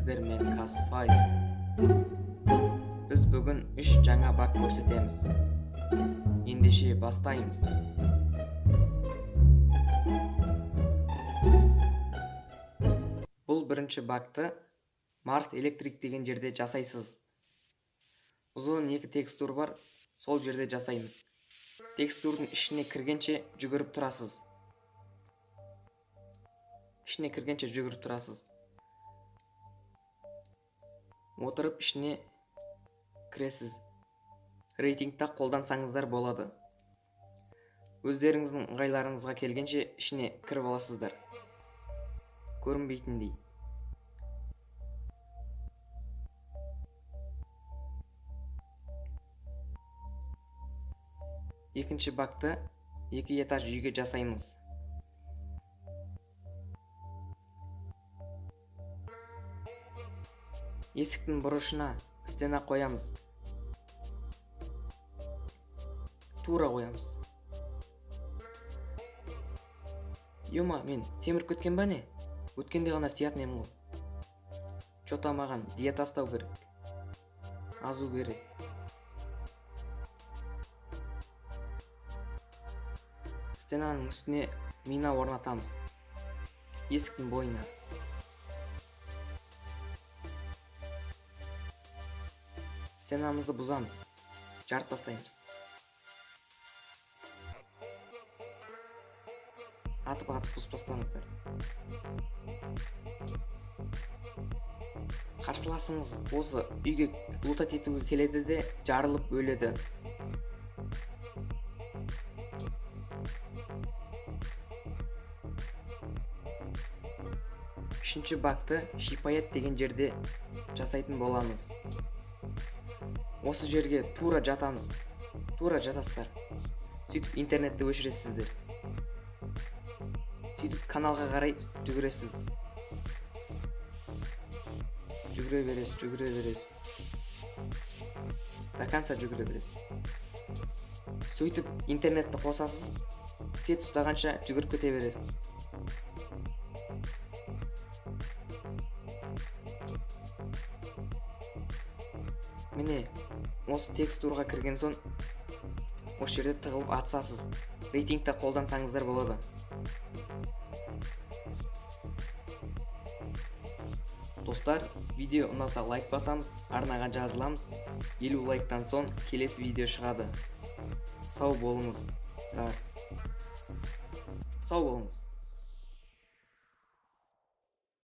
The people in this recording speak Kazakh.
сіздер мен Касфай. Біз бүгін 3 жаңа баг көрсетеміз. Ендеше бастаймыз. Бұл бірінші багты Марс электрик деген жерде жасайсыз. Ұзын 2 текстур бар, сол жерде жасаймыз. Текстурдың ішіне кіргенше жүгіріп тұрасыз. Отырып ішіне кіресіз. Рейтингті қолдансаңыздар болады. Өздеріңіздің ыңғайларыңызға келгенше ішіне кіріп аласыздар. Көрінбейтіндей. Екінші багты 2 этаж үйге жасаймыз. Есіктің бұрышына стена қоямыз. Тура қоямыз. Йома, мен семіріп кеткен ба не? Өткенде ғана сиятын ем ғой. Чота маған диета ұстау керек. Азу керек. Стенаның үстіне мина орнатамыз. Есіктің бойына. Стенамызды бұзамыз. Жарып тастаймыз. Атып бұзып тастаңыздар. Қарсыласыңыз осы үйге лутать етуге келеді де жарылып өледі. Үшінші багты шипаят деген жерде жасайтын боламыз. Осы жерге тура жатамыз. Тура жатасыздар. Сөйтіп интернетті өшіресіздер. Сөйтіп каналға қарай жүгіресіз. Жүгіре бересіз. До конца жүгіре бересіз. Сөйтіп интернетті қосасыз. Сет ұстағанша жүгіріп кете бересіз. Міне, осы текстурға кірген соң, осы жерде тығылып атсасыз. Рейтингті қолдансаңыздар болады. Достар, видео ұнаса лайк басамыз, арнаға жазыламыз. 50 лайктан соң келесі видео шығады. Сау болыңыз.